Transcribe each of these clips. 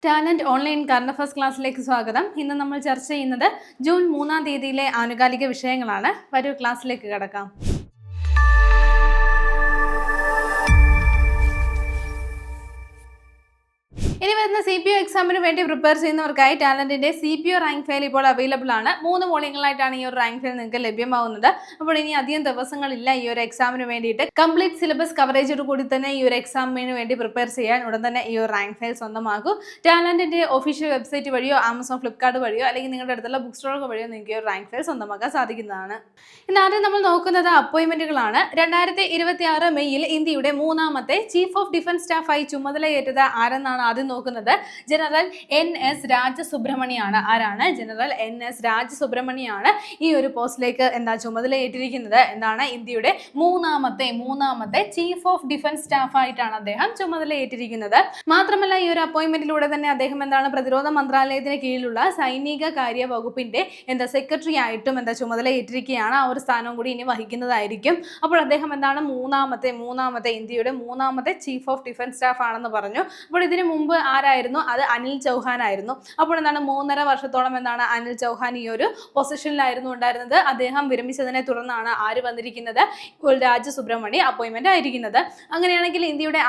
Talent online current affairs ക്ലാസ്സിലേക്ക് സ്വാഗതം. ഇന്ന് നമ്മൾ ചർച്ച ചെയ്യുന്നത് ജൂൺ 3-ാം തീയതിയിലെ ആനുകാലിക വിഷയങ്ങളാണ്. വരൂ ക്ലാസ്സിലേക്ക് കടക്കാം. ഇനി വരുന്ന CPO എക്സാമിന് വേണ്ടി പ്രിപ്പയർ ചെയ്യുന്നവർക്കായി ടാലന്റിന്റെ CPO റാങ്ക് ഫയൽ ഇപ്പോൾ അവൈലബിൾ ആണ്. 3 വോള്യങ്ങളായിട്ടാണ് ഈ ഒരു റാങ്ക് ഫയൽ നിങ്ങൾക്ക് ലഭ്യമാവുന്നത്. അപ്പോൾ ഇനി അധികം ദിവസങ്ങളില്ല ഈ ഒരു എക്സാമിന് വേണ്ടിയിട്ട് കംപ്ലീറ്റ് സിലബസ് കവറേജോട് കൂടി തന്നെ ഈ ഒരു എക്സാമിന് വേണ്ടി പ്രിപ്പയർ ചെയ്യാൻ ഉടൻ തന്നെ ഈ ഒരു റാങ്ക് ഫയൽ സ്വന്തമാക്കൂ. ടാലന്റിന്റെ ഒഫീഷ്യൽ വെബ്സൈറ്റ് വഴിയോ ആമസോൺ ഫ്ലിപ്കാർട്ട് വഴിയോ അല്ലെങ്കിൽ നിങ്ങളുടെ അടുത്തുള്ള ബുക്ക് സ്റ്റോറുകൾ വഴിയോ നിങ്ങൾക്ക് ഈ ഒരു റാങ്ക് ഫയൽ സ്വന്തമാക്കാൻ സാധിക്കുന്നതാണ്. ഇന്ന് ആദ്യം നമ്മൾ നോക്കുന്നത് അപ്പോയിന്റ്മെന്റുകളാണ്. 2026 മെയ്യിൽ ഇന്ത്യയുടെ 3ാമത്തെ ചീഫ് ഓഫ് ഡിഫൻസ് സ്റ്റാഫായി ചുമതലയേറ്റത് ആരെന്നാണ് ആദ്യം നോക്കുന്നത്. General NS രാജസുബ്രഹ്മണ്യാണ്. ആരാണ്? ജനറൽ NS രാജസുബ്രഹ്മണ്യാണ് ഈ ഒരു പോസ്റ്റിലേക്ക് ചുമതലയേറ്റിരിക്കുന്നത്. എന്താണ്? ഇന്ത്യയുടെ മൂന്നാമത്തെ ചീഫ് ഓഫ് ഡിഫൻസ് സ്റ്റാഫ് ആയിട്ടാണ് അദ്ദേഹം ചുമതലയേറ്റിരിക്കുന്നത്. മാത്രമല്ല ഈ ഒരു അപ്പോയിന്റ്മെന്റിലൂടെ തന്നെ അദ്ദേഹം പ്രതിരോധ മന്ത്രാലയത്തിന് കീഴിലുള്ള സൈനിക കാര്യ വകുപ്പിന്റെ സെക്രട്ടറി ആയിട്ടും ചുമതലയേറ്റിരിക്കുകയാണ്. ആ ഒരു സ്ഥാനവും കൂടി ഇനി വഹിക്കുന്നതായിരിക്കും. അപ്പോൾ അദ്ദേഹം മൂന്നാമത്തെ ഇന്ത്യയുടെ 3ാമത്തെ ചീഫ് ഓഫ് ഡിഫൻസ് സ്റ്റാഫ് ആണെന്ന് പറഞ്ഞു. അപ്പോൾ ഇതിനു മുമ്പ് ആരായിരുന്നു? അത് അനിൽ ചൗഹാൻ ആയിരുന്നു. അപ്പോൾ 3.5 വർഷത്തോളം അനിൽ ചൗഹാൻ ഈ ഒരു പൊസിഷനിലായിരുന്നു ഉണ്ടായിരുന്നത്. അദ്ദേഹം വിരമിച്ചതിനെ തുടർന്നാണ് ആര് വന്നിരിക്കുന്നത്? രാജസുബ്രഹ്മണ്യ അപ്പോയിന്റ്മെന്റ് ആയിരിക്കുന്നത്. അങ്ങനെയാണെങ്കിൽ ഇന്ത്യയുടെ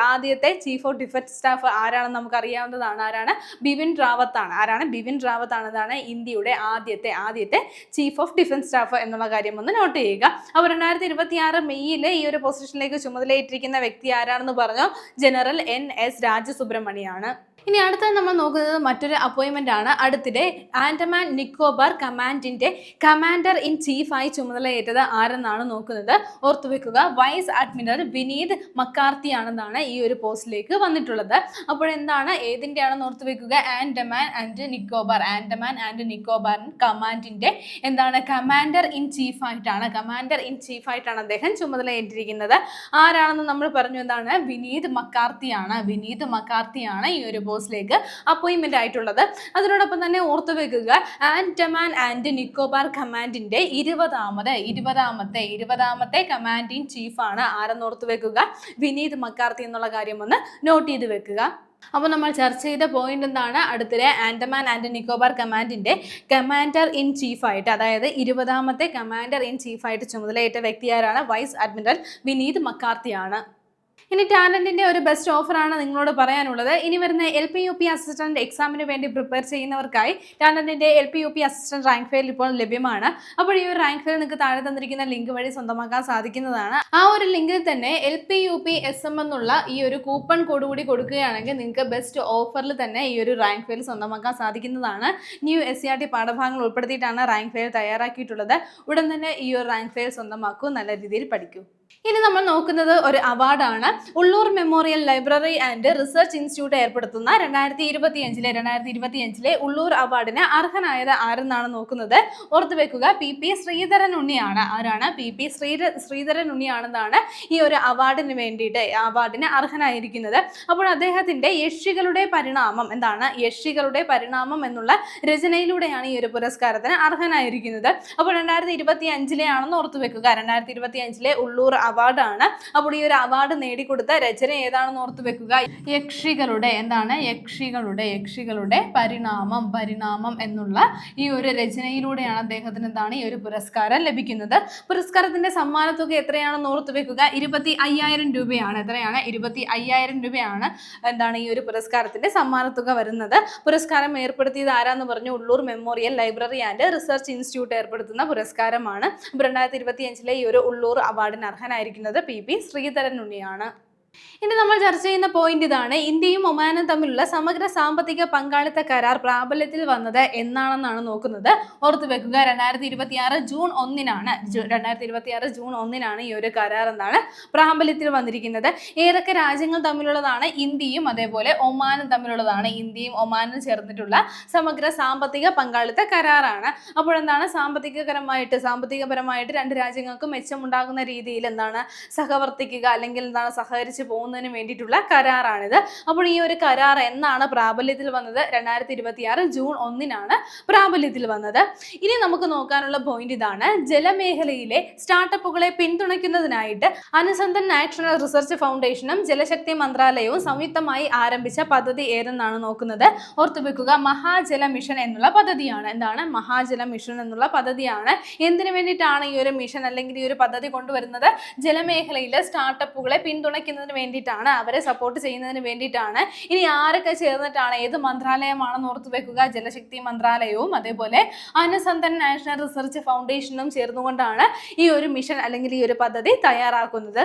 ആദ്യത്തെ ചീഫ് ഓഫ് ഡിഫൻസ് സ്റ്റാഫ് ആരാണെന്ന് നമുക്ക് അറിയാവുന്നതാണ്. ആരാണ്? ബിപിൻ റാവത്ത് ആണ്. ആരാണ്? ബിപിൻ റാവത്ത് ആണ് ഇന്ത്യയുടെ ആദ്യത്തെ ചീഫ് ഓഫ് ഡിഫൻസ് സ്റ്റാഫ് എന്നുള്ള കാര്യം ഒന്ന് നോട്ട് ചെയ്യുക. അപ്പോൾ 2026 മെയ്യിൽ ഈ ഒരു പൊസിഷനിലേക്ക് ചുമതലയേറ്റിരിക്കുന്ന വ്യക്തി ആരാണെന്ന് പറഞ്ഞു? General NS രാജസുബ്രഹ്മണ്യാണ്. ഇനി അടുത്തത് നമ്മൾ നോക്കുന്നത് മറ്റൊരു അപ്പോയിന്റ്മെന്റ് ആണ്. അടുത്തിടെ ആൻഡമാൻ നിക്കോബാർ കമാൻഡിന്റെ കമാൻഡർ ഇൻ ചീഫായി ചുമതലയേറ്റത് ആരെന്നാണ് നോക്കുന്നത്. ഓർത്തുവെക്കുക, വൈസ് അഡ്മിറൽ വിനീത് മക്കാർത്തി ആണെന്നാണ് ഈ ഒരു പോസ്റ്റിലേക്ക് വന്നിട്ടുള്ളത്. അപ്പോൾ ഏതിന്റെയാണെന്ന് ഓർത്തുവെക്കുക? ആൻഡമാൻ ആൻഡ് നിക്കോബാർ കമാൻഡിന്റെ കമാൻഡർ ഇൻ ചീഫായിട്ടാണ് അദ്ദേഹം ചുമതലയേറ്റിരിക്കുന്നത്. ആരാണെന്ന് നമ്മൾ പറഞ്ഞു? വിനീത് മക്കാർത്തിയാണ് ഈ ഒരു പോസ്റ്റിലേക്ക് അപ്പോയിന്റ്മെന്റ് ആയിട്ടുള്ളത്. അതിനോടൊപ്പം തന്നെ ഓർത്തുവെക്കുക, ആൻഡമാൻ ആൻഡ് നിക്കോബാർ കമാൻഡിന്റെ 20ാമത്തെ കമാൻഡ് ഇൻ ചീഫാണ്. ആരെന്ന് ഓർത്തുവെക്കുക? വിനീത് മക്കാർത്തി എന്നുള്ള കാര്യം ഒന്ന് നോട്ട് ചെയ്ത് വെക്കുക. അപ്പോൾ നമ്മൾ ചർച്ച ചെയ്ത പോയിന്റ് എന്താണ്? അടുത്തിടെ ആൻഡമാൻ ആൻഡ് നിക്കോബാർ കമാൻഡിന്റെ കമാൻഡർ ഇൻ ചീഫായിട്ട്, അതായത് 20ാമത്തെ കമാൻഡർ ഇൻ ചീഫായിട്ട് ചുമതലയേറ്റ വ്യക്തി ആരാണ്? വൈസ് അഡ്മിറൽ വിനീത് മക്കാർത്തിയാണ്. ഇനി ടാലന്റിന്റെ ഒരു ബെസ്റ്റ് ഓഫറാണ് നിങ്ങളോട് പറയാനുള്ളത്. ഇനി വരുന്ന LP-UP അസിസ്റ്റന്റ് എക്സാമിന് വേണ്ടി പ്രിപ്പയർ ചെയ്യുന്നവർക്കായി ടാലന്റിന്റെ LP-UP അസിസ്റ്റന്റ് റാങ്ക് ഫയൽ ഇപ്പോൾ ലഭ്യമാണ്. അപ്പോൾ ഈ ഒരു റാങ്ക് ഫയൽ നിങ്ങൾക്ക് താഴെ തന്നിരിക്കുന്ന ലിങ്ക് വഴി സ്വന്തമാക്കാൻ സാധിക്കുന്നതാണ്. ആ ഒരു ലിങ്കിൽ തന്നെ LP-UP SM എന്നുള്ള ഈ ഒരു കൂപ്പൺ കോഡ് കൂടി കൊടുക്കുകയാണെങ്കിൽ നിങ്ങൾക്ക് ബെസ്റ്റ് ഓഫറിൽ തന്നെ ഈ ഒരു റാങ്ക് ഫയൽ സ്വന്തമാക്കാൻ സാധിക്കുന്നതാണ്. ന്യൂ SCRT പാഠഭാഗങ്ങൾ ഉൾപ്പെടുത്തിയിട്ടാണ് റാങ്ക് ഫയൽ തയ്യാറാക്കിയിട്ടുള്ളത്. ഉടൻ തന്നെ ഈ ഒരു റാങ്ക് ഫയൽ സ്വന്തമാക്കൂ, നല്ല രീതിയിൽ പഠിക്കൂ. ഇനി നമ്മൾ നോക്കുന്നത് ഒരു അവാർഡാണ്. Ulloor memorial library and research institute ഏർപ്പെടുത്തുന്ന 2025 ഉള്ളൂർ അവാർഡിന് അർഹനായത് ആരെന്നാണ് നോക്കുന്നത്. ഓർത്തുവെക്കുക, PP ശ്രീധരൻ ഉണ്ണിയാണ്. ആരാണ്? PP ശ്രീധരൻ ഉണ്ണിയാണെന്നാണ് ഈ ഒരു അവാർഡിന് അർഹനായിരിക്കുന്നത്. അപ്പോൾ അദ്ദേഹത്തിന്റെ യക്ഷികളുടെ പരിണാമം എന്നുള്ള രചനയിലൂടെയാണ് ഈ ഒരു പുരസ്കാരത്തിന് അർഹനായിരിക്കുന്നത്. അപ്പോൾ 2025 ആണെന്ന് ഓർത്തുവെക്കുക. 2025 ഉള്ളൂർ അവാർഡാണ്. അപ്പോൾ ഈ ഒരു അവാർഡ് നേടിക്കൊടുത്ത രചന ഏതാണെന്ന് ഓർത്തു വെക്കുക. യക്ഷികളുടെ പരിണാമം എന്നുള്ള ഈ ഒരു രചനയിലൂടെയാണ് അദ്ദേഹത്തിന് ഈ ഒരു പുരസ്കാരം ലഭിക്കുന്നത്. പുരസ്കാരത്തിന്റെ സമ്മാനത്തുക എത്രയാണെന്ന് ഓർത്തു വെക്കുക. 25,000 രൂപയാണ്. എത്രയാണ്? 25,000 രൂപയാണ് ഈ ഒരു പുരസ്കാരത്തിന്റെ സമ്മാനത്തുക വരുന്നത്. പുരസ്കാരം ഏർപ്പെടുത്തിയത് ആരാന്ന് പറഞ്ഞു? Ulloor memorial library and research institute ഏർപ്പെടുത്തുന്ന പുരസ്കാരമാണ്. 2025 ഈ ഒരു ഉള്ളൂർ അവാർഡിന് അർഹനായിരിക്കുന്നത് PP ശ്രീധരൻ ഉണ്ണിയാണ്. ഇനി നമ്മൾ ചർച്ച ചെയ്യുന്ന പോയിന്റ് ഇതാണ്. ഇന്ത്യയും ഒമാനും തമ്മിലുള്ള സമഗ്ര സാമ്പത്തിക പങ്കാളിത്ത കരാർ പ്രാബല്യത്തിൽ വന്നത് എന്നാണെന്നാണ് നോക്കുന്നത്. ഓർത്തു വെക്കുക, 2026 ജൂൺ 1 ഈ ഒരു കരാർ പ്രാബല്യത്തിൽ വന്നിരിക്കുന്നത്. ഏതൊക്കെ രാജ്യങ്ങൾ തമ്മിലുള്ളതാണ്? ഇന്ത്യയും അതേപോലെ ഒമാനും തമ്മിലുള്ളതാണ്. ഇന്ത്യയും ഒമാനും ചേർന്നിട്ടുള്ള സമഗ്ര സാമ്പത്തിക പങ്കാളിത്ത കരാറാണ്. അപ്പോൾ സാമ്പത്തികപരമായിട്ട് രണ്ട് രാജ്യങ്ങൾക്കും മെച്ചമുണ്ടാകുന്ന രീതിയിൽ സഹവർത്തിക്കുക അല്ലെങ്കിൽ സഹകരിച്ച് ആരംഭിച്ചു പോകുന്നതിന് വേണ്ടിയിട്ടുള്ള കരാറാണിത്. അപ്പോൾ ഈ ഒരു കരാർ എന്നാണ് പ്രാബല്യത്തിൽ വന്നത്? 2026 ജൂൺ 1 പ്രാബല്യത്തിൽ വന്നത്. ഇനി നമുക്ക് നോക്കാനുള്ള പോയിന്റ് ഇതാണ്. ജലമേഖലയിലെ സ്റ്റാർട്ടപ്പുകളെ പിന്തുണയ്ക്കുന്നതിനായിട്ട് അനുസന്ധൻ നാഷണൽ റിസർച്ച് ഫൗണ്ടേഷനും ജലശക്തി മന്ത്രാലയവും സംയുക്തമായി ആരംഭിച്ച പദ്ധതി ഏതെന്നാണ് നോക്കുന്നത്. ഓർത്തുവെക്കുക, മഹാജല മിഷൻ എന്നുള്ള പദ്ധതിയാണ്. എന്താണ് മഹാജല മിഷൻ എന്നുള്ള പദ്ധതിയാണ്. എന്തിനു വേണ്ടിയിട്ടാണ് ഈ ഒരു മിഷൻ അല്ലെങ്കിൽ ഈ ഒരു പദ്ധതി കൊണ്ടുവരുന്നത്? ജലമേഖലയിലെ സ്റ്റാർട്ടപ്പുകളെ പിന്തുണയ്ക്കുന്നതിന് വേണ്ടിയിട്ടാണ്, അവരെ സപ്പോർട്ട് ചെയ്യുന്നതിന് വേണ്ടിയിട്ടാണ്. ഇനി ആരൊക്കെ ചേർന്നിട്ടാണ്, ഏത് മന്ത്രാലയമാണെന്ന് ഓർത്തുവെക്കുക, ജലശക്തി മന്ത്രാലയവും അതേപോലെ അനുസന്ധൻ നാഷണൽ റിസർച്ച് ഫൗണ്ടേഷനും ചേർന്നുകൊണ്ടാണ് ഈ ഒരു മിഷൻ അല്ലെങ്കിൽ ഈ ഒരു പദ്ധതി തയ്യാറാക്കുന്നത്.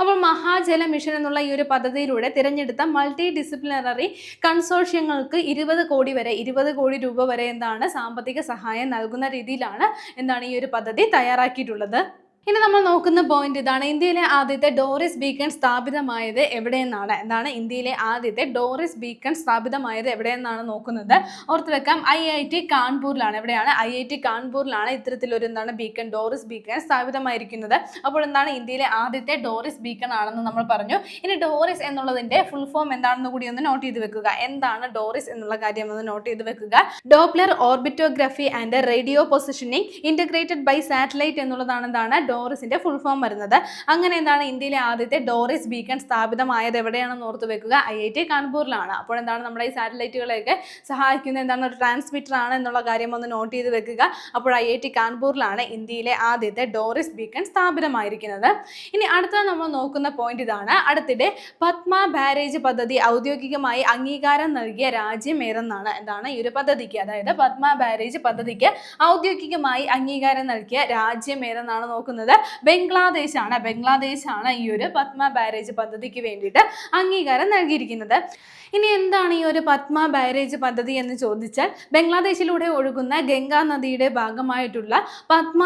അപ്പോൾ മഹാജല മിഷൻ എന്നുള്ള ഈ ഒരു പദ്ധതിയിലൂടെ തിരഞ്ഞെടുത്ത മൾട്ടി ഡിസിപ്ലിനറി കൺസോർഷ്യങ്ങൾക്ക് 20 കോടി രൂപ വരെ എന്താണ് സാമ്പത്തിക സഹായം നൽകുന്ന രീതിയിലാണ് എന്താണ് ഈ ഒരു പദ്ധതി തയ്യാറാക്കിയിട്ടുള്ളത്. ഇനി നമ്മൾ നോക്കുന്ന പോയിന്റ് ഇതാണ്. ഇന്ത്യയിലെ ആദ്യത്തെ ഡോറിസ് ബീക്കൺ സ്ഥാപിതമായത് എവിടെയെന്നാണ്. എന്താണ് ഇന്ത്യയിലെ ആദ്യത്തെ ഡോറിസ് ബീക്കൺ സ്ഥാപിതമായത് എവിടെയെന്നാണ് നോക്കുന്നത്. ഓർത്ത് വെക്കാം, IIT കാൺപൂരിലാണ്. എവിടെയാണ്? IIT കാൺപൂരിലാണ് ഇത്തരത്തിലൊരു എന്താണ് ബീക്കൺ, ഡോറിസ് ബീക്കൺ സ്ഥാപിതമായിരിക്കുന്നത്. അപ്പോൾ എന്താണ് ഇന്ത്യയിലെ ആദ്യത്തെ ഡോറിസ് ബീക്കൺ ആണെന്ന് നമ്മൾ പറഞ്ഞു. ഇനി ഡോറിസ് എന്നുള്ളതിന്റെ ഫുൾ ഫോം എന്താണെന്ന് കൂടി ഒന്ന് നോട്ട് ചെയ്ത് വെക്കുക. എന്താണ് ഡോറിസ് എന്നുള്ള കാര്യം ഒന്ന് നോട്ട് ചെയ്ത് വെക്കുക. Doppler orbitography and radio positioning integrated by satellite എന്നുള്ളതാണ് എന്താണ് ഡോറിസിന്റെ ഫുൾ ഫോം വരുന്നത്. അങ്ങനെ എന്താണ് ഇന്ത്യയിലെ ആദ്യത്തെ ഡോറിസ് ബീക്കൺ സ്ഥാപിതമായത് എവിടെയാണെന്ന് ഓർത്ത് വെക്കുക? IIT കാൺപൂരിലാണ്. അപ്പോൾ എന്താണ് നമ്മുടെ ഈ സാറ്റലൈറ്റുകളെയൊക്കെ സഹായിക്കുന്ന എന്താണ് ഒരു ട്രാൻസ്മിറ്റർ ആണ് എന്നുള്ള കാര്യം ഒന്ന് നോട്ട് ചെയ്ത് വെക്കുക. അപ്പോൾ IIT കാൺപൂരിലാണ് ഇന്ത്യയിലെ ആദ്യത്തെ ഡോറിസ് ബീക്കൺ സ്ഥാപിതമായിരിക്കുന്നത്. ഇനി അടുത്ത നമ്മൾ നോക്കുന്ന പോയിന്റ് ഇതാണ്. അടുത്തിടെ പത്മ ബാരേജ് പദ്ധതി ഔദ്യോഗികമായി അംഗീകാരം നൽകിയ രാജ്യം ഏതെന്നാണ്. എന്താണ് ഈ ഒരു പദ്ധതിക്ക്, അതായത് പത്മ ബാരേജ് പദ്ധതിക്ക് ഔദ്യോഗികമായി അംഗീകാരം നൽകിയ രാജ്യം ഏതെന്നാണ് നോക്കുന്നത്. ബംഗ്ലാദേശാണ് ഈ ഒരു പത്മ ബാരേജ് പദ്ധതിക്ക് വേണ്ടിയിട്ട് അംഗീകാരം നൽകിയിരിക്കുന്നത്. ഇനി എന്താണ് ഈ ഒരു പത്മ ബാരേജ് പദ്ധതി എന്ന് ചോദിച്ചാൽ, ബംഗ്ലാദേശിലൂടെ ഒഴുകുന്ന ഗംഗാ നദിയുടെ ഭാഗമായിട്ടുള്ള പത്മ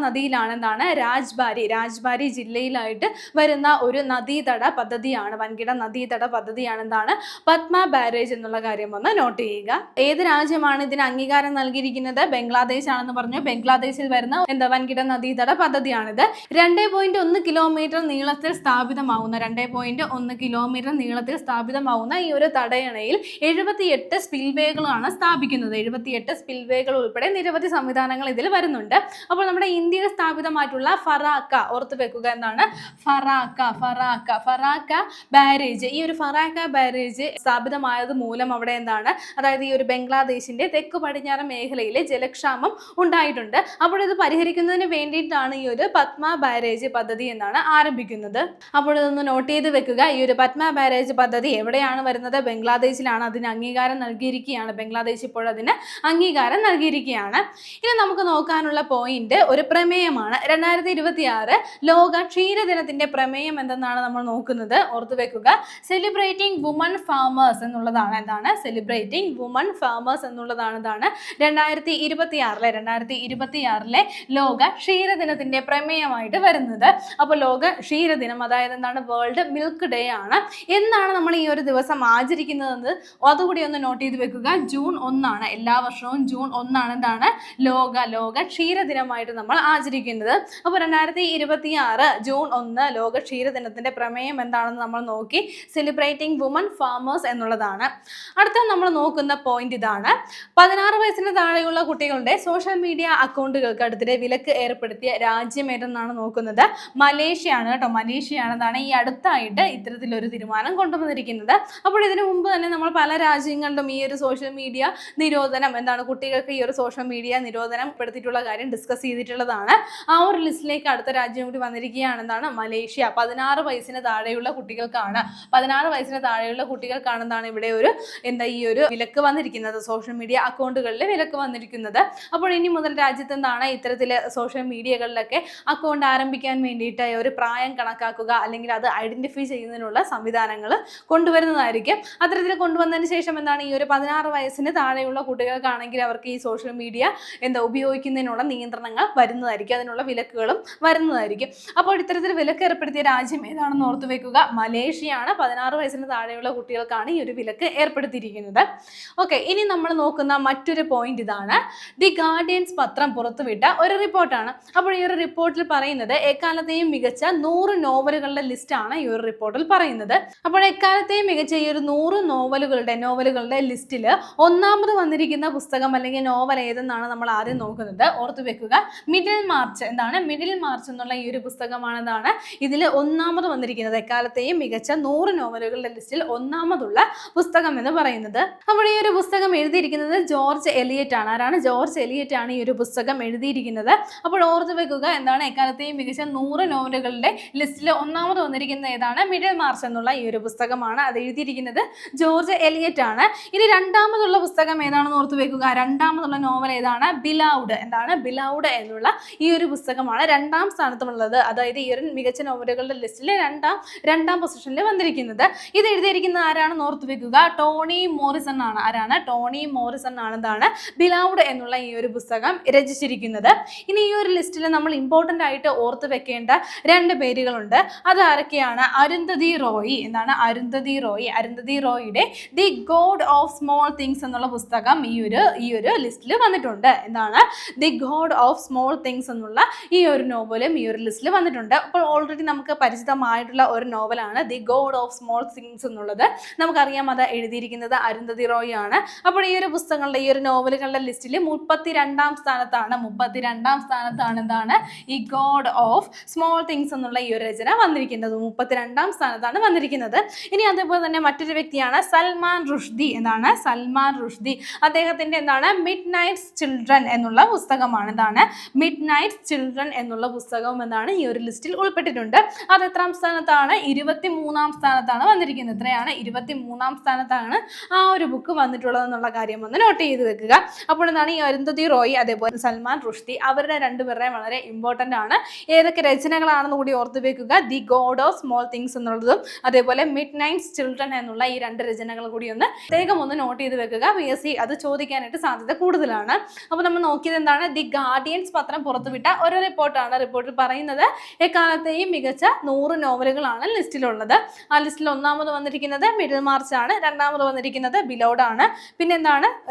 നദിയിലാണ് എന്താണ് രാജ്ബാരി ജില്ലയിലായിട്ട് വരുന്ന ഒരു നദീതട പദ്ധതിയാണ്, വൻകിട നദീതട പദ്ധതിയാണ് എന്താണ് പത്മ ബാരേജ് എന്നുള്ള കാര്യം ഒന്ന് നോട്ട് ചെയ്യുക. ഏത് രാജ്യമാണ് ഇതിന് അംഗീകാരം നൽകിയിരിക്കുന്നത്? ബംഗ്ലാദേശ് ആണെന്ന് പറഞ്ഞു. ബംഗ്ലാദേശിൽ വരുന്ന വൻകിട നദീതട പദ്ധതിയാണിത്. 2.1 കിലോമീറ്റർ നീളത്തിൽ സ്ഥാപിതമാവുന്ന ഈ ഒരു തടയണയിൽ 78 സ്പിൽവേകളാണ് സ്ഥാപിക്കുന്നത്. 78 സ്പിൽവേകൾ ഉൾപ്പെടെ നിരവധി സംവിധാനങ്ങൾ ഇതിൽ വരുന്നുണ്ട്. അപ്പോൾ നമ്മുടെ ഇന്ത്യയിൽ സ്ഥാപിതമായിട്ടുള്ള ഫറാക്ക, ഓർത്ത് വെക്കുക, എന്താണ് ഫറാക്ക ബാരേജ്. ഈ ഒരു ഫറാക്ക ബാരേജ് സ്ഥാപിതമായത് മൂലം അവിടെ എന്താണ്, അതായത് ഈ ഒരു ബംഗ്ലാദേശിന്റെ തെക്ക് പടിഞ്ഞാറൻ മേഖലയിലെ ജലക്ഷാമം ഉണ്ടായിട്ടുണ്ട്. അപ്പോൾ ഇത് പരിഹരിക്കുന്നതിന് വേണ്ടിയിട്ടാണ് ഈ ഒരു പത്മ ബാരേജ് പദ്ധതി എന്നാണ് ആരംഭിക്കുന്നത്. അപ്പോൾ ഇതൊന്ന് നോട്ട് ചെയ്ത് വെക്കുക. ഈ ഒരു പത്മ ബാരേജ് പദ്ധതി എവിടെയാണ് വരുന്നത്? ബംഗ്ലാദേശിലാണ്. അതിന് അംഗീകാരം നൽകിയിരിക്കുകയാണ്. ബംഗ്ലാദേശ് ഇപ്പോൾ അതിന് അംഗീകാരം നൽകിയിരിക്കുകയാണ്. ഇനി നമുക്ക് നോക്കാനുള്ള പോയിന്റ് ഒരു പ്രമേയമാണ്. 2026 ലോക ക്ഷീരദിനത്തിന്റെ പ്രമേയം എന്തെന്നാണ് നമ്മൾ നോക്കുന്നത്. ഓർത്ത് വെക്കുക, സെലിബ്രേറ്റിംഗ് വുമൺ ഫാമേഴ്സ് എന്നുള്ളതാണ്. എന്താണ് സെലിബ്രേറ്റിംഗ് വുമൺ ഫാമേഴ്സ് എന്നുള്ളതാണ് 2026 ലോക ക്ഷീരദിനത്തിന്റെ പ്രമേയമായിട്ട് വരുന്നത്. അപ്പോൾ ലോക ക്ഷീരദിനം, അതായത് എന്താണ് വേൾഡ് മിൽക്ക് ഡേ ആണ്. എന്നാണ് നമ്മൾ ഈ ഒരു ദിവസം ആചരിക്കുന്നത്? അതുകൂടി ഒന്ന് നോട്ട് ചെയ്ത് വെക്കുക. ജൂൺ 1 എല്ലാ വർഷവും ജൂൺ 1 എന്താണ് ലോക ക്ഷീരദിനമായിട്ട് നമ്മൾ ആചരിക്കുന്നത്. അപ്പോൾ 2026 ജൂൺ 1 ലോക ക്ഷീരദിനത്തിന്റെ പ്രമേയം എന്താണെന്ന് നമ്മൾ നോക്കി. സെലിബ്രേറ്റിംഗ് വുമൺ ഫാമേഴ്സ് എന്നുള്ളതാണ്. അടുത്ത നമ്മൾ നോക്കുന്ന പോയിന്റ് ഇതാണ്. 16 വയസ്സിന് താഴെയുള്ള കുട്ടികളുടെ സോഷ്യൽ മീഡിയ അക്കൗണ്ടുകൾക്ക് അടുത്തിടെ വിലക്ക് ഏർപ്പെടുത്തിയ രാജ്യം ഏതെന്നാണ് നോക്കുന്നത്. മലേഷ്യയാണ് കേട്ടോ. മലേഷ്യയാണെന്നാണ് ഈ അടുത്തായിട്ട് ഇത്തരത്തിലൊരു തീരുമാനം കൊണ്ടുവന്നിരിക്കുന്നത്. അപ്പോൾ ഇതിനു മുമ്പ് തന്നെ നമ്മൾ പല രാജ്യങ്ങളിലും ഈ ഒരു സോഷ്യൽ മീഡിയ നിരോധനം, എന്താണ് കുട്ടികൾക്ക് ഈ ഒരു സോഷ്യൽ മീഡിയ നിരോധനം പെടുത്തിയിട്ടുള്ള കാര്യം ഡിസ്കസ് ചെയ്തിട്ടുള്ളതാണ്. ആ ഒരു ലിസ്റ്റിലേക്ക് അടുത്ത രാജ്യം കൂടി വന്നിരിക്കുകയാണ്. എന്താണ് മലേഷ്യ. 16 വയസ്സിന് താഴെയുള്ള കുട്ടികൾക്കാണ് എന്താണ് ഇവിടെ ഒരു ഈ ഒരു വിലക്ക് വന്നിരിക്കുന്നത്. സോഷ്യൽ മീഡിയ അക്കൗണ്ടുകളിൽ വിലക്ക് വന്നിരിക്കുന്നത്. അപ്പോൾ ഇനി മുതൽ രാജ്യത്ത് എന്താണ് ഇത്തരത്തിൽ സോഷ്യൽ മീഡിയകളിലൊക്കെ അക്കൗണ്ട് ആരംഭിക്കാൻ വേണ്ടിയിട്ട് ഒരു പ്രായം കണക്കാക്കുക അല്ലെങ്കിൽ അത് ഐഡന്റിഫൈ ചെയ്യുന്നതിനുള്ള സംവിധാനങ്ങൾ കൊണ്ടുവരുന്നതായിരിക്കും. അത്തരത്തിൽ കൊണ്ടുവന്നതിന് ശേഷം എന്താണ് ഈ ഒരു 16 വയസ്സിന് താഴെയുള്ള കുട്ടികൾക്കാണെങ്കിൽ അവർക്ക് ഈ സോഷ്യൽ മീഡിയ ഉപയോഗിക്കുന്നതിനുള്ള നിയന്ത്രണങ്ങൾ വരുന്നതായിരിക്കും, അതിനുള്ള വിലക്കുകളും വരുന്നതായിരിക്കും. അപ്പോൾ ഇത്തരത്തിൽ വിലക്ക് ഏർപ്പെടുത്തിയ രാജ്യം ഏതാണെന്ന് ഓർത്തു വെക്കുക. മലേഷ്യയാണ്. 16 വയസ്സിന് താഴെയുള്ള കുട്ടികൾക്കാണ് ഈ ഒരു വിലക്ക് ഏർപ്പെടുത്തിയിരിക്കുന്നത്. ഓക്കെ, ഇനി നമ്മൾ നോക്കുന്ന മറ്റൊരു പോയിന്റ് ഇതാണ്. ദി ഗാർഡിയൻസ് പത്രം പുറത്തുവിട്ട ഒരു റിപ്പോർട്ടാണ്. അപ്പോൾ ഈ ഒരു റിപ്പോർട്ടിൽ പറയുന്നത് എക്കാലത്തെയും മികച്ച 100 നോവലുകളുടെ ലിസ്റ്റാണ് ഈ ഒരു റിപ്പോർട്ടിൽ പറയുന്നത്. അപ്പോൾ എക്കാലത്തെയും മികച്ച ഈ ഒരു 100 നോവലുകളുടെ ലിസ്റ്റിൽ ഒന്നാമത് വന്നിരിക്കുന്ന പുസ്തകം അല്ലെങ്കിൽ നോവൽ ഏതെന്നാണ് നമ്മൾ ആദ്യം നോക്കുന്നത്. ഓർത്തു വെക്കുക, മിഡിൽ മാർച്ച് എന്നുള്ള ഈ ഒരു പുസ്തകമാണെന്നാണ് ഇതിൽ ഒന്നാമത് വന്നിരിക്കുന്നത്. എക്കാലത്തെയും മികച്ച 100 നോവലുകളുടെ ലിസ്റ്റിൽ ഒന്നാമതുള്ള പുസ്തകം എന്ന് പറയുന്നത്. അപ്പോൾ ഈ ഒരു പുസ്തകം എഴുതിയിരിക്കുന്നത് ജോർജ് എലിയറ്റ് ആണ്. ആരാണ്? ജോർജ് എലിയറ്റ് ആണ് ഈ ഒരു പുസ്തകം എഴുതിയിരിക്കുന്നത്. അപ്പോൾ ഓർത്തു വെക്കുക, എന്താണ് എക്കാലത്തെയും മികച്ച 100 നോവലുകളുടെ ലിസ്റ്റിൽ ഒന്നാമത് വന്നിരിക്കുന്നത് ഏതാണ്? മിഡിൽ മാർച്ച് എന്നുള്ള ഈ ഒരു പുസ്തകമാണ്. അത് എഴുതിയിരിക്കുന്നത് ജോർജ് എലിയറ്റ് ആണ്. ഇനി രണ്ടാമതുള്ള പുസ്തകം ഏതാണെന്ന് ഓർത്തു വെക്കുക. രണ്ടാമതുള്ള നോവൽ ഏതാണ്? ബിലൗഡ്. എന്താണ്? ബിലൗഡ് എന്നുള്ള ഈ ഒരു പുസ്തകമാണ് രണ്ടാം സ്ഥാനത്തുള്ളത്. അതായത് ഈ ഒരു മികച്ച നോവലുകളുടെ ലിസ്റ്റിൽ രണ്ടാം പൊസിഷനിൽ വന്നിരിക്കുന്നത്. ഇത് എഴുതിയിരിക്കുന്നത് ആരാണെന്ന് ഓർത്തു വെക്കുക. ടോണി മോറിസൺ ആണ്. ആരാണ്? ടോണി മോറിസൺ ആണ് എന്താണ് ബിലൗഡ് എന്നുള്ള ഈ ഒരു പുസ്തകം രചിച്ചിരിക്കുന്നത്. ഇനി ഈ ഒരു ലിസ്റ്റിൽ നമ്മൾ ഇമ്പോർട്ടൻ്റ് ആയിട്ട് ഓർത്തു വെക്കേണ്ട 2 പേരുകളുണ്ട്. അത് ആരൊക്കെയാണ്? അരുന്ധതി റോയ്. എന്താണ്? അരുന്ധതി റോയിയുടെ The God of Small Things എന്നുള്ള പുസ്തകം ഈ ഒരു ലിസ്റ്റിൽ വന്നിട്ടുണ്ട്. എന്താണ്? The God of Small Things എന്നുള്ള ഈ ഒരു നോവലും ഈ ഒരു ലിസ്റ്റിൽ വന്നിട്ടുണ്ട്. അപ്പോൾ ഓൾറെഡി നമുക്ക് പരിചിതമായിട്ടുള്ള ഒരു നോവലാണ് the God of Small things എന്നുള്ളത്. നമുക്കറിയാം, അത് എഴുതിയിരിക്കുന്നത് അരുന്ധതി റോയ് ആണ്. അപ്പോൾ ഈ ഒരു പുസ്തകങ്ങളുടെ ഈ ഒരു നോവലുകളുടെ ലിസ്റ്റിൽ 32ാം സ്ഥാനത്താണ് എന്താണ് ഈ ഗോഡ് ഓഫ് സ്മോൾ തിങ്സ് എന്നുള്ള ഈ ഒരു രചന വന്നിരിക്കുന്നത്. 32ാം സ്ഥാനത്താണ് വന്നിരിക്കുന്നത്. ഇനി അതേപോലെ തന്നെ മറ്റൊരു വ്യക്തിയാണ് സൽമാൻ റുഷ്ദി. എന്താണ്? സൽമാൻ റുഷ്ദി. അദ്ദേഹത്തിന്റെ എന്താണ് മിഡ് നൈറ്റ്സ് ചിൽഡ്രൻ എന്നുള്ള പുസ്തകമാണ്. എന്താണ്? മിഡ് നൈറ്റ്സ് ചിൽഡ്രൻ എന്നുള്ള പുസ്തകം എന്താണ് ഈ ഒരു ലിസ്റ്റിൽ ഉൾപ്പെട്ടിട്ടുണ്ട്. അത് എത്രാം സ്ഥാനത്താണ്? 23ാം സ്ഥാനത്താണ് വന്നിരിക്കുന്നത്. എത്രയാണ്? 23ാം സ്ഥാനത്താണ് ആ ഒരു ബുക്ക് വന്നിട്ടുള്ളത് എന്നുള്ള കാര്യം ഒന്ന് നോട്ട് ചെയ്ത് വെക്കുക. അപ്പോൾ എന്താണ് ഈ അരുന്ധതി റോയ് അതേപോലെ സൽമാൻ റുഷ്ദി അവരുടെ രണ്ടുപേരുടെയും വളരെ ഇമ്പോർട്ടൻ്റ് ആണ്. ഏതൊക്കെ രചനകളാണെന്ന് കൂടി ഓർത്ത് വെക്കുക. The God of Small things എന്നുള്ളതും അതേപോലെ മിഡ് നൈറ്റ്സ് ചിൽഡ്രൻ എന്നുള്ള ഈ 2 രചനകൾ കൂടി ഒന്ന് പ്രത്യേകം ഒന്ന് നോട്ട് ചെയ്ത് വെക്കുക. PSC അത് ചോദിക്കാനായിട്ട് സാധ്യത കൂടുതലാണ്. അപ്പോൾ നമ്മൾ നോക്കിയത് എന്താണ്? ദി ഗാർഡിയൻസ് പത്രം പുറത്തുവിട്ട ഒരു റിപ്പോർട്ടാണ്. റിപ്പോർട്ടിൽ പറയുന്നത് എക്കാലത്തെയും മികച്ച 100 നോവലുകളാണ് ലിസ്റ്റിലുള്ളത്. ആ ലിസ്റ്റിൽ ഒന്നാമത് വന്നിരിക്കുന്നത് മിഡിൽ മാർച്ച് ആണ്. രണ്ടാമത് വന്നിരിക്കുന്നത് ബിലൗഡ് ആണ്. പിന്നെ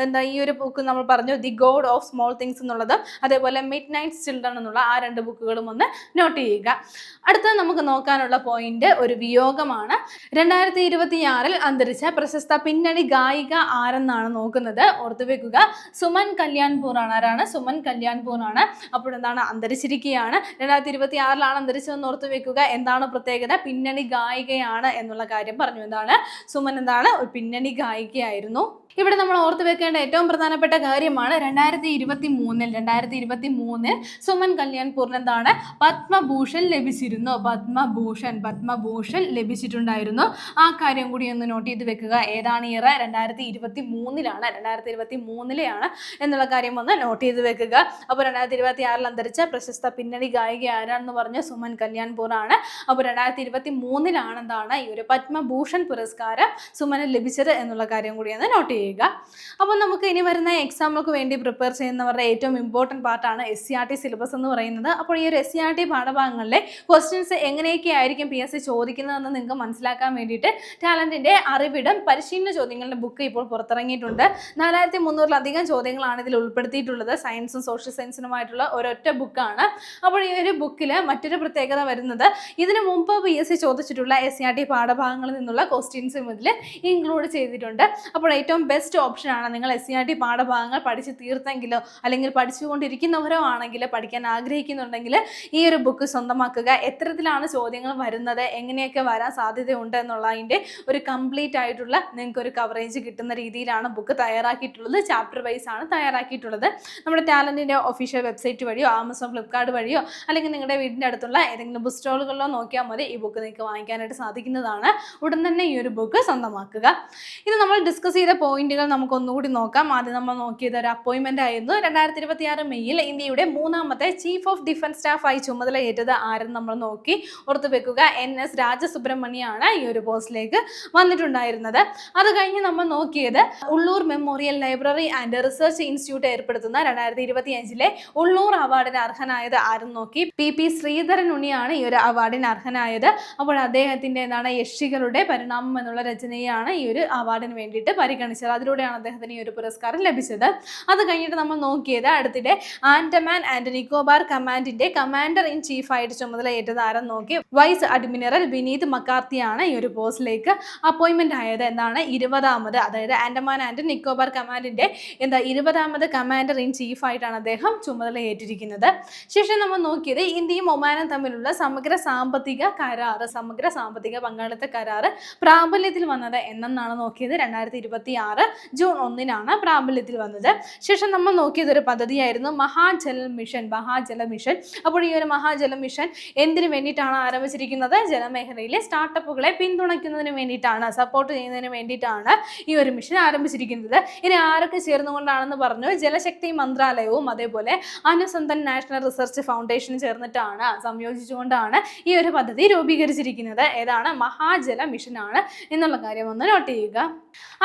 എന്താ ഈ ഒരു ബുക്ക് നമ്മൾ പറഞ്ഞു the God of Small things എന്നുള്ളത് അതേപോലെ മിഡ് നൈറ്റ്സ് ചിൽഡ്രൻ എന്നുള്ള ആ 2 ബുക്കുകളും ഒന്ന് നോട്ട് ചെയ്യുക. അടുത്തത് നമുക്ക് നോക്കാനുള്ള പോയിന്റ് ഒരു വിയോഗമാണ്. 2026 അന്തരിച്ച പ്രശസ്ത പിന്നണി ഗായിക ആരെന്നാണ് നോക്കുന്നത്. ഓർത്തു വെക്കുക, സുമൻ കല്യാൺപൂർ ആണ്. ആരാണ്? സുമൻ കല്യാൺപൂർ ആണ്. അപ്പോൾ എന്താണ് അന്തരിച്ചിരിക്കുകയാണ്. 2026 അന്തരിച്ചതെന്ന് ഓർത്തു വെക്കുക. എന്താണ് പ്രത്യേകത? പിന്നണി ഗായികയാണ് എന്നുള്ള കാര്യം പറഞ്ഞു. എന്താണ്? സുമൻ എന്താണ് ഒരു പിന്നണി ഗായികയായിരുന്നു. ഇവിടെ നമ്മൾ ഓർത്ത് വെക്കേണ്ട ഏറ്റവും പ്രധാനപ്പെട്ട കാര്യമാണ് 2023 സുമൻ കല്യാൺപൂറിന് എന്താണ് പത്മഭൂഷൺ ലഭിച്ചിരുന്നു. പത്മഭൂഷൺ ലഭിച്ചിട്ടുണ്ടായിരുന്നു. ആ കാര്യം കൂടി ഒന്ന് നോട്ട് ചെയ്ത് വെക്കുക. ഏതാണ് ഇയർ? 2023 2023 എന്നുള്ള കാര്യം ഒന്ന് നോട്ട് ചെയ്ത് വെക്കുക. അപ്പോൾ 2026 അന്തരിച്ച പ്രശസ്ത പിന്നണി ഗായിക ആരാണെന്ന് പറഞ്ഞ സുമൻ കല്യാൺപൂർ ആണ്. അപ്പോൾ 2023 എന്താണ് ഈ ഒരു പത്മഭൂഷൺ പുരസ്കാരം സുമന് ലഭിച്ചത് എന്നുള്ള കാര്യം കൂടി ഒന്ന് നോട്ട് ചെയ്യുക. അപ്പോൾ നമുക്ക് ഇനി വരുന്ന എക്സാമുകൾക്ക് വേണ്ടി പ്രിപ്പയർ ചെയ്യുന്നവരുടെ ഏറ്റവും ഇമ്പോർട്ടൻറ്റ് പാർട്ടാണ് SCERT സിലബസ് എന്ന് പറയുന്നത്. അപ്പോൾ ഈ ഒരു SCERT പാഠഭാഗങ്ങളിലെ ക്വസ്റ്റ്യൻസ് എങ്ങനെയൊക്കെ ആയിരിക്കും PSC ചോദിക്കുന്നതെന്ന് നിങ്ങൾക്ക് മനസ്സിലാക്കാൻ വേണ്ടിയിട്ട് ടാലന്റിന്റെ അറിവിടം പരിശീലന ചോദ്യങ്ങളുടെ ബുക്ക് ഇപ്പോൾ പുറത്തിറങ്ങിയിട്ടുണ്ട്. 4300-ലധികം ചോദ്യങ്ങളാണ് ഇതിൽ ഉൾപ്പെടുത്തിയിട്ടുള്ളത്. സയൻസും സോഷ്യൽ സയൻസിനുമായിട്ടുള്ള ഒരൊറ്റ ബുക്കാണ്. അപ്പോൾ ഈ ഒരു ബുക്കിൽ മറ്റൊരു പ്രത്യേകത വരുന്നത് ഇതിനു മുമ്പ് PSC ചോദിച്ചിട്ടുള്ള SCERT പാഠഭാഗങ്ങളിൽ നിന്നുള്ള ക്വസ്റ്റ്യൻസും ഇതിൽ ഇൻക്ലൂഡ് ചെയ്തിട്ടുണ്ട്. അപ്പോൾ ഏറ്റവും ബെസ്റ്റ് ഓപ്ഷനാണ്. നിങ്ങൾ SCERT പാഠഭാഗങ്ങൾ പഠിച്ച് തീർത്തെങ്കിലോ അല്ലെങ്കിൽ പഠിച്ചുകൊണ്ടിരിക്കുന്നവരോ ആണെങ്കിൽ പഠിക്കാൻ ആഗ്രഹിക്കുന്നുണ്ടെങ്കിൽ ഈ ഒരു ബുക്ക് സ്വന്തമാക്കുക. എത്തരത്തിലാണ് ചോദ്യങ്ങൾ വരുന്നത്, എങ്ങനെയൊക്കെ വരാൻ സാധ്യതയുണ്ട് എന്നുള്ളതിൻ്റെ ഒരു കംപ്ലീറ്റ് ആയിട്ടുള്ള നിങ്ങൾക്ക് ഒരു കവറേജ് കിട്ടുന്ന രീതിയിലാണ് ബുക്ക് തയ്യാറാക്കിയിട്ടുള്ളത്. ചാപ്റ്റർ വൈസ് ആണ് തയ്യാറാക്കിയിട്ടുള്ളത്. നമ്മുടെ ടാലന്റിൻ്റെ ഒഫീഷ്യൽ വെബ്സൈറ്റ് വഴിയോ ആമസോൺ ഫ്ലിപ്കാർട്ട് വഴിയോ അല്ലെങ്കിൽ നിങ്ങളുടെ വീടിൻ്റെ അടുത്തുള്ള ഏതെങ്കിലും ബുക്ക് സ്റ്റോളുകളിലോ നോക്കിയാൽ മതി ഈ ബുക്ക് നിങ്ങൾക്ക് വാങ്ങിക്കാനായിട്ട് സാധിക്കുന്നതാണ്. ഉടൻ തന്നെ ഈ ഒരു ബുക്ക് സ്വന്തമാക്കുക. ഇത് നമ്മൾ ഡിസ്കസ് ചെയ്ത പോയിന്റുകൾ നമുക്കൊന്നുകൂടി നോക്കാം. ആദ്യം നമ്മൾ നോക്കിയത് ഒരു അപ്പോയിൻമെന്റ് ആയിരുന്നു. 2026 മെയ്യിൽ ഇന്ത്യയുടെ 3ാമത്തെ ചീഫ് ഓഫ് ഡിഫൻസ് സ്റ്റാഫായി ചുമതലയേറ്റത് ആരെന്ന് നമ്മൾ നോക്കി. ഓർത്തു വെക്കുക, NS രാജസുബ്രഹ്മണ്യാണ് ഈ ഒരു പോസ്റ്റിലേക്ക് വന്നിട്ടുണ്ടായിരുന്നത്. അത് കഴിഞ്ഞ് നമ്മൾ നോക്കിയത് Ulloor memorial library and research institute ഏർപ്പെടുത്തുന്ന 2025 ഉള്ളൂർ അവാർഡിന് അർഹനായത് ആരെന്ന് നോക്കി. PP ശ്രീധരൻ ഉണ്ണിയാണ് ഈ ഒരു അവാർഡിന് അർഹനായത്. അപ്പോൾ അദ്ദേഹത്തിന്റെ യക്ഷികളുടെ പരിണാമം എന്നുള്ള രചനയാണ് ഈ ഒരു അവാർഡിന് വേണ്ടിയിട്ട് പരിഗണിച്ചത്. അതിലൂടെയാണ് അദ്ദേഹത്തിന് ഈ ഒരു പുരസ്കാരം ലഭിച്ചത്. അത് കഴിഞ്ഞിട്ട് നമ്മൾ നോക്കിയത് അടുത്തിടെ ആൻഡമാൻ ആൻഡ് നിക്കോബാർ കമാൻഡിന്റെ കമാൻഡർ ഇൻ ചീഫ് ആയിട്ട് ചുമതലയേറ്റത് ആരെന്ന് നോക്കി വൈസ് അഡ്മിറൽ വിനീത് മക്കാർത്തിയാണ് ഈ ഒരു പോസ്റ്റിലേക്ക് അപ്പോയിന്റ്മെന്റ് ആയത്. എന്താണ് 20ാമത്, അതായത് ആൻഡമാൻ ആൻഡ് നിക്കോബാർ കമാൻഡിന്റെ 20ാമത് കമാൻഡർ ഇൻ ചീഫ് ആയിട്ടാണ് അദ്ദേഹം ചുമതലയേറ്റിരിക്കുന്നത്. ശേഷം നമ്മൾ നോക്കിയത് ഇന്ത്യയും ഒമാനും തമ്മിലുള്ള സമഗ്ര സാമ്പത്തിക പങ്കാളിത്ത കരാറ് പ്രാബല്യത്തിൽ വന്നത് എന്നാണ് നോക്കിയത്. 2026 ജൂൺ 1-നാണ് പ്രാബല്യത്തിൽ വന്നത്. ശേഷം നമ്മൾ നോക്കിയത് ഒരു പദ്ധതിയായിരുന്നു മഹാജല മിഷൻ. അപ്പോൾ ഈ ഒരു മഹാജല മിഷൻ എന്തിനു വേണ്ടിയിട്ടാണ് ആരംഭിച്ചിരിക്കുന്നത്? ജലമേഖലയിലെ സ്റ്റാർട്ടപ്പുകളെ പിന്തുണയ്ക്കുന്നതിന് വേണ്ടിയിട്ടാണ്, സപ്പോർട്ട് ചെയ്യുന്നതിന് വേണ്ടിയിട്ടാണ് ഈ ഒരു മിഷൻ ആരംഭിച്ചിരിക്കുന്നത്. ഇനി ആരൊക്കെ ചേർന്നുകൊണ്ടാണെന്ന് പറഞ്ഞു, ജലശക്തി മന്ത്രാലയവും അതേപോലെ അനുസന്ധൻ നാഷണൽ റിസർച്ച് ഫൗണ്ടേഷനും ചേർന്നിട്ടാണ്, സംയോജിച്ചുകൊണ്ടാണ് ഈ ഒരു പദ്ധതി രൂപീകരിച്ചിരിക്കുന്നത്. ഏതാണ്? മഹാജല മിഷനാണ് എന്നുള്ള കാര്യം ഒന്ന് നോട്ട് ചെയ്യുക.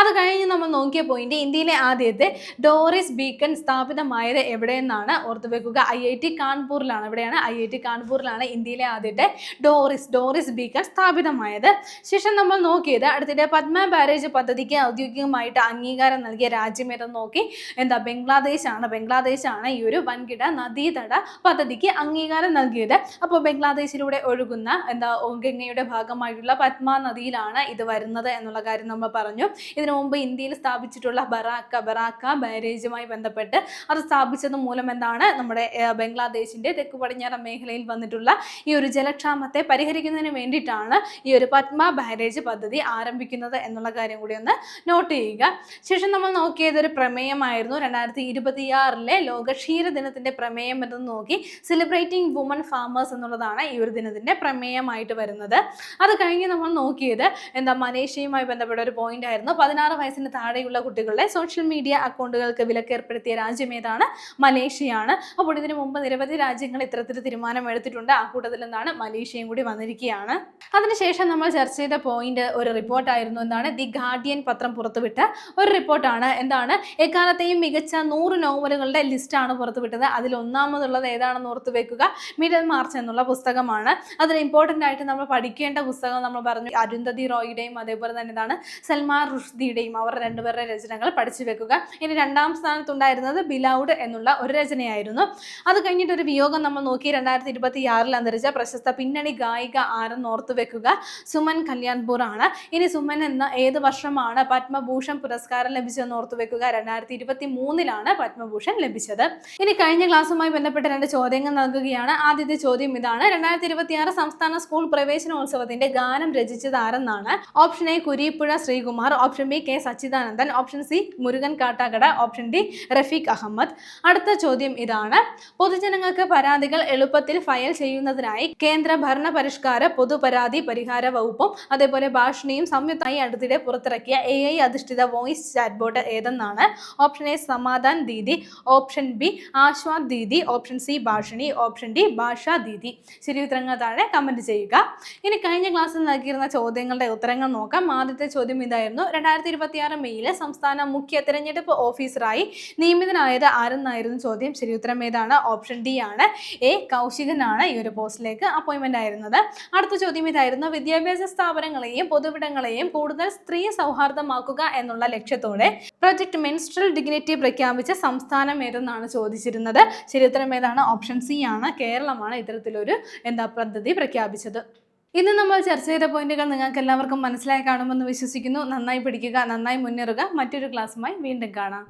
അത് കഴിഞ്ഞ് നമ്മൾ നോക്കിയ പോയിന്റ്, ഇന്ത്യയിലെ ആദ്യത്തെ ഡോറിസ് ബീക്കൺ സ്ഥാപിതമായത് എവിടെയെന്നാണ് ഓർത്തുവെക്കുക. IIT കാൺപൂരിലാണ്. എവിടെയാണ്? IIT കാൺപൂരിലാണ് ഇന്ത്യയിലെ ആദ്യത്തെ ഡോറിസ് ബീക്കൺ സ്ഥാപിതമായത്. ശേഷം നമ്മൾ നോക്കിയത് അടുത്തിടെ പത്മ ബാരേജ് പദ്ധതിക്ക് ഔദ്യോഗികമായിട്ട് അംഗീകാരം നൽകിയ രാജ്യം ഏതെന്ന് നോക്കി. ബംഗ്ലാദേശാണ് ഈ ഒരു വൻകിട നദീതട പദ്ധതിക്ക് അംഗീകാരം നൽകിയത്. അപ്പോൾ ബംഗ്ലാദേശിലൂടെ ഒഴുകുന്ന ഗംഗയുടെ ഭാഗമായിട്ടുള്ള പത്മ നദിയിലാണ് ഇത് വരുന്നത് എന്നുള്ള കാര്യം നമ്മൾ പറഞ്ഞു. ഇതിനു മുമ്പ് ഇന്ത്യയിൽ സ്ഥാപിച്ചിട്ടുള്ള ബറാക്ക ബാരേജുമായി ബന്ധപ്പെട്ട് അത് സ്ഥാപിച്ചത് മൂലം എന്താണ്, നമ്മുടെ ബംഗ്ലാദേശിന്റെ തെക്കു പടിഞ്ഞാറൻ മേഖലയിൽ വന്നിട്ടുള്ള ഈ ഒരു ജലക്ഷാമത്തെ പരിഹരിക്കുന്നതിന് വേണ്ടിയിട്ടാണ് ഈ ഒരു പത്മ ബാരേജ് പദ്ധതി ആരംഭിക്കുന്നത് എന്നുള്ള കാര്യം കൂടി ഒന്ന് നോട്ട് ചെയ്യുക. ശേഷം നമ്മൾ നോക്കിയത് ഒരു പ്രമേയമായിരുന്നു. 2026 ലോക ക്ഷീര ദിനത്തിന്റെ പ്രമേയം എന്ന് നോക്കി സെലിബ്രേറ്റിംഗ് വുമൺ ഫാമേഴ്സ് എന്നുള്ളതാണ് ഈ ഒരു ദിനത്തിന്റെ പ്രമേയമായിട്ട് വരുന്നത്. അത് കഴിഞ്ഞ് നമ്മൾ നോക്കിയത് മലേഷ്യയുമായി ബന്ധപ്പെട്ട ഒരു പോയിന്റ് ആയിരുന്നു. 16 വയസ്സിന് താഴെയുള്ള കുട്ടികളുടെ സോഷ്യൽ മീഡിയ അക്കൗണ്ടുകൾക്ക് വിലക്ക് ഏർപ്പെടുത്തിയ രാജ്യം ഏതാണ്? മലേഷ്യയാണ്. അപ്പോൾ ഇതിനു മുമ്പ് നിരവധി രാജ്യങ്ങൾ ഇത്തരത്തിൽ തീരുമാനം എടുത്തിട്ടുണ്ട്. ആ കൂട്ടത്തിൽ എന്താണ്, മലേഷ്യയും കൂടി വന്നിരിക്കുകയാണ്. അതിനുശേഷം നമ്മൾ ചർച്ച ചെയ്ത പോയിന്റ് ഒരു റിപ്പോർട്ടായിരുന്നു. എന്താണ്? ദി ഗാർഡിയൻ പത്രം പുറത്തുവിട്ട ഒരു റിപ്പോർട്ടാണ്. എന്താണ്? എക്കാലത്തെയും മികച്ച 100 നോവലുകളുടെ ലിസ്റ്റാണ് പുറത്തുവിട്ടത്. അതിൽ ഒന്നാമതുള്ളത് ഏതാണെന്ന് ഓർത്തു വെക്കുക, മിഡിൽ മാർച്ച് എന്നുള്ള പുസ്തകമാണ്. അതിൽ ഇമ്പോർട്ടൻ്റ് ആയിട്ട് നമ്മൾ പഠിക്കേണ്ട പുസ്തകം നമ്മൾ പറഞ്ഞു, അരുന്ധതി റോയിയുടെയും അതേപോലെ തന്നെ എന്താണ് സൽമാൻ റുഷ്ദിയുടെയും അവർ രണ്ടുപേരുടെ രചനകൾ പഠിച്ചു വെക്കുക. ഇനി 2ാം സ്ഥാനത്തുണ്ടായിരുന്നത് ബിലൗഡ് എന്നുള്ള ഒരു രചനയായിരുന്നു. അത് കഴിഞ്ഞിട്ട് ഒരു വിയോഗം നമ്മൾ നോക്കി. 2026 അന്തരിച്ച പ്രശസ്ത പിന്നണി ഗായിക ആരെന്ന് ഓർത്തു വെക്കുക, സുമൻ കല്യാൺപൂർ ആണ്. ഇനി സുമൻ എന്ന ഏത് വർഷമാണ് പത്മഭൂഷൺ പുരസ്കാരം ലഭിച്ചതെന്ന് ഓർത്തു വെക്കുക. 2023-ലാണ് പത്മഭൂഷൺ ലഭിച്ചത്. ഇനി കഴിഞ്ഞ ക്ലാസ്സുമായി ബന്ധപ്പെട്ട 2 ചോദ്യങ്ങൾ നൽകുകയാണ്. ആദ്യത്തെ ചോദ്യം ഇതാണ്: 2026 സംസ്ഥാന സ്കൂൾ പ്രവേശനോത്സവത്തിന്റെ ഗാനം രചിച്ചത് ആരെന്നാണ്? Option A Kureepuzha Sreekumar, option B K Sachidanandan, option C Murukan Kattakada, option D Rafeeq Ahammad. അടുത്ത ചോദ്യം ഇതാണ്: പൊതുജനങ്ങൾക്ക് പരാതികൾ എളുപ്പത്തിൽ ഫയൽ ചെയ്യുന്നതിനായി കേന്ദ്ര ഭരണ പരിഷ്കാര പൊതുപരാതി പരിഹാര വകുപ്പും അതേപോലെ ഭാഷണിയും സംയുക്തമായി അടുത്തിടെ പുറത്തിറക്കിയ AI അധിഷ്ഠിത വോയിസ് ചാറ്റ്ബോട്ട് ഏതെന്നാണ്? Option A Samadhan Didi, option B Aaswad Didi, option C Bhashini, option D Bhasha Didi. ശരി ഉത്തരങ്ങൾ താഴെ കമന്റ് ചെയ്യുക. ഇനി കഴിഞ്ഞ ക്ലാസ്സിൽ നൽകിയിരുന്ന ചോദ്യങ്ങളുടെ ഉത്തരങ്ങൾ നോക്കാം. ആദ്യത്തെ ചോദ്യം ഇതായിരുന്നു: 2026 മെയ്യിലെ സംസ്ഥാന മുഖ്യ തിരഞ്ഞെടുപ്പ് ഓഫീസറായി നിയമിതനായത് ആരെന്നായിരുന്നു ചോദ്യം. ശരി ഉത്തരം ഏതാണ്? ഓപ്ഷൻ ഡി ആണ്. എ കൗശികനാണ് ഈ ഒരു പോസ്റ്റിലേക്ക് അപ്പോയിന്റ്മെന്റ് ആയിരുന്നത്. അടുത്ത ചോദ്യം ഇതായിരുന്നു: വിദ്യാഭ്യാസ സ്ഥാപനങ്ങളെയും പൊതുവിടങ്ങളെയും കൂടുതൽ സ്ത്രീ സൗഹാർദ്ദമാക്കുക എന്നുള്ള ലക്ഷ്യത്തോടെ പ്രൊജക്ട് മെൻസ്ട്രൽ ഡിഗ്നിറ്റി പ്രഖ്യാപിച്ച സംസ്ഥാനം ഏതെന്നാണ് ചോദിച്ചിരുന്നത്. ശരി ഉത്തരം ഏതാണ്? ഓപ്ഷൻ സി ആണ്. കേരളമാണ് ഇത്തരത്തിലൊരു പദ്ധതി പ്രഖ്യാപിച്ചത്. ഇന്ന് നമ്മൾ ചർച്ച ചെയ്ത പോയിന്റുകൾ നിങ്ങൾക്ക് എല്ലാവർക്കും മനസ്സിലായി കാണുമെന്ന് വിശ്വസിക്കുന്നു. നന്നായി പഠിക്കുക, നന്നായി മുന്നേറുക. മറ്റൊരു ക്ലാസ്സുമായി വീണ്ടും കാണാം.